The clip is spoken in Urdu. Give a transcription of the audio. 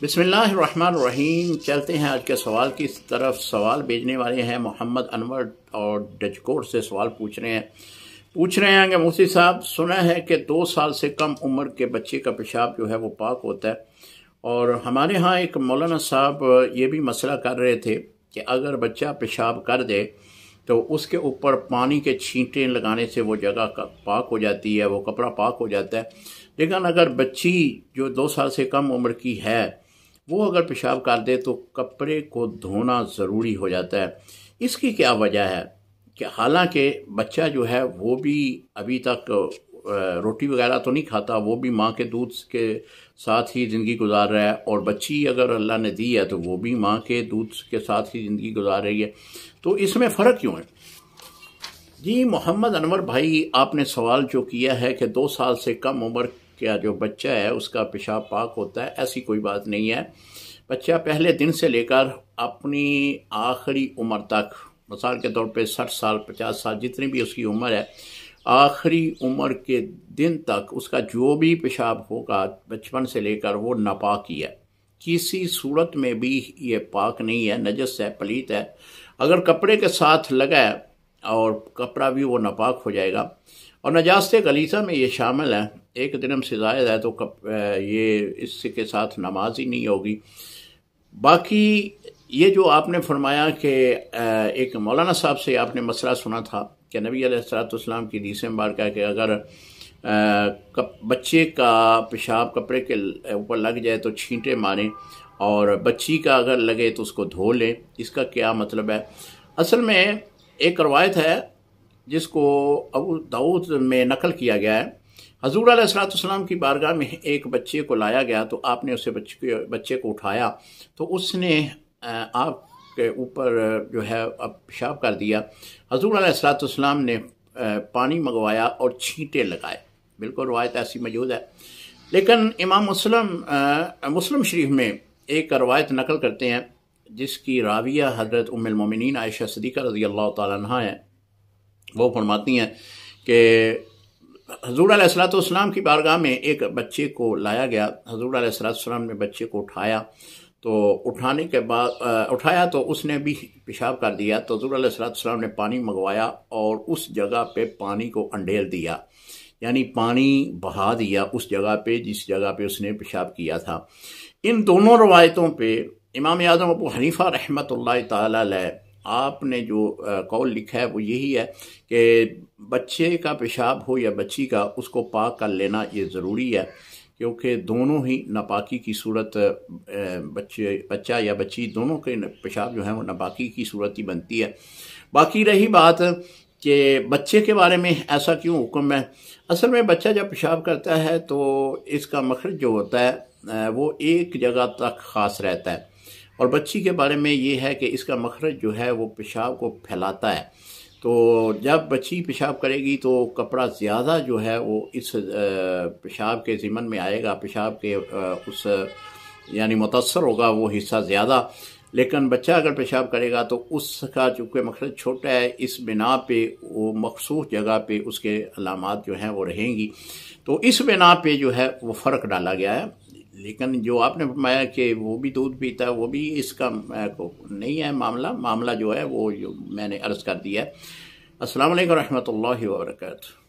بسم اللہ الرحمن الرحیم۔ چلتے ہیں آج کے سوال کی طرف۔ سوال بھیجنے والے ہیں محمد انور اور ڈجکوٹ سے سوال پوچھ رہے ہیں کہ مفتی صاحب، سنا ہے کہ 2 سال سے کم عمر کے بچے کا پیشاب جو ہے وہ پاک ہوتا ہے، اور ہمارے ہاں ایک مولانا صاحب یہ بھی مسئلہ کر رہے تھے کہ اگر بچہ پیشاب کر دے تو اس کے اوپر پانی کے چھینٹے لگانے سے وہ جگہ پاک ہو جاتی ہے، وہ کپڑا پاک ہو جاتا ہے، لیکن اگر بچی جو 2 سال سے کم عمر کی ہے وہ اگر پیشاب کر دے تو کپڑے کو دھونا ضروری ہو جاتا ہے۔ اس کی کیا وجہ ہے کہ حالانکہ بچہ جو ہے وہ بھی ابھی تک روٹی وغیرہ تو نہیں کھاتا، وہ بھی ماں کے دودھ کے ساتھ ہی زندگی گزار رہا ہے، اور بچی اگر اللہ نے دی ہے تو وہ بھی ماں کے دودھ کے ساتھ ہی زندگی گزار رہی ہے، تو اس میں فرق کیوں ہے؟ جی محمد انور بھائی، آپ نے سوال جو کیا ہے کہ 2 سال سے کم عمر کا جو بچہ ہے اس کا پیشاب پاک ہوتا ہے، ایسی کوئی بات نہیں ہے۔ بچہ پہلے دن سے لے کر اپنی آخری عمر تک، مثال کے طور پہ 60 سال 50 سال جتنی بھی اس کی عمر ہے، آخری عمر کے دن تک اس کا جو بھی پیشاب ہوگا بچپن سے لے کر وہ ناپاک ہی ہے، کسی صورت میں بھی یہ پاک نہیں ہے، نجس ہے، پلیت ہے۔ اگر کپڑے کے ساتھ لگا ہے اور کپڑا بھی وہ ناپاک ہو جائے گا، اور نجاست غلیظہ میں یہ شامل ہے، ایک دن سے زائد ہے تو یہ اس کے ساتھ نماز ہی نہیں ہوگی۔ باقی یہ جو آپ نے فرمایا کہ ایک مولانا صاحب سے آپ نے مسئلہ سنا تھا کہ نبی علیہ السلام کی حدیث مبارکہ کہ اگر بچے کا پیشاب کپڑے کے اوپر لگ جائے تو چھینٹے ماریں، اور بچی کا اگر لگے تو اس کو دھو لیں، اس کا کیا مطلب ہے؟ اصل میں ایک روایت ہے جس کو ابو داؤد میں نقل کیا گیا ہے، حضور علیہ السلام کی بارگاہ میں ایک بچے کو لایا گیا تو آپ نے اسے بچے کو اٹھایا تو اس نے آپ کے اوپر جو ہے پیشاب کر دیا۔ حضور علیہ السلام نے پانی منگوایا اور چھینٹے لگائے، بالکل روایت ایسی موجود ہے۔ لیکن امام مسلم شریف میں ایک روایت نقل کرتے ہیں جس کی راویہ حضرت ام المومنین عائشہ صدیقہ رضی اللہ تعالیٰ عنہا ہیں۔ وہ فرماتی ہیں کہ حضور علیہ السلام کی بارگاہ میں ایک بچے کو لایا گیا، حضور علیہ السلام نے بچے کو اٹھایا تو اٹھانے کے بعد اٹھایا تو اس نے بھی پیشاب کر دیا، تو حضور علیہ السلام نے پانی منگوایا اور اس جگہ پہ پانی کو انڈیل دیا، یعنی پانی بہا دیا اس جگہ پہ جس جگہ پہ اس نے پیشاب کیا تھا۔ ان دونوں روایتوں پہ امام اعظم ابو حنیفہ رحمۃ اللہ تعالی علیہ آپ نے جو قول لکھا ہے وہ یہی ہے کہ بچے کا پیشاب ہو یا بچی کا، اس کو پاک کر لینا یہ ضروری ہے، کیونکہ دونوں ہی ناپاکی کی صورت، بچہ یا بچی دونوں کے پیشاب جو ہے وہ ناپاکی کی صورت ہی بنتی ہے۔ باقی رہی بات کہ بچے کے بارے میں ایسا کیوں حکم ہے، اصل میں بچہ جب پیشاب کرتا ہے تو اس کا مخرج جو ہوتا ہے وہ ایک جگہ تک خاص رہتا ہے، اور بچی کے بارے میں یہ ہے کہ اس کا مخرج جو ہے وہ پیشاب کو پھیلاتا ہے، تو جب بچی پیشاب کرے گی تو کپڑا زیادہ جو ہے وہ اس پیشاب کے ضمن میں آئے گا، پیشاب کے اس یعنی متاثر ہوگا وہ حصہ زیادہ، لیکن بچہ اگر پیشاب کرے گا تو اس کا چونکہ مخرج چھوٹا ہے، اس بنا پہ وہ مخصوص جگہ پہ اس کے علامات جو ہیں وہ رہیں گی، تو اس بنا پہ جو ہے وہ فرق ڈالا گیا ہے۔ لیکن جو آپ نے فرمایا کہ وہ بھی دودھ پیتا ہے، وہ بھی اس کا نہیں ہے معاملہ جو ہے وہ جو میں نے عرض کر دیا ہے۔ السلام علیکم ورحمۃ اللہ وبرکاتہ۔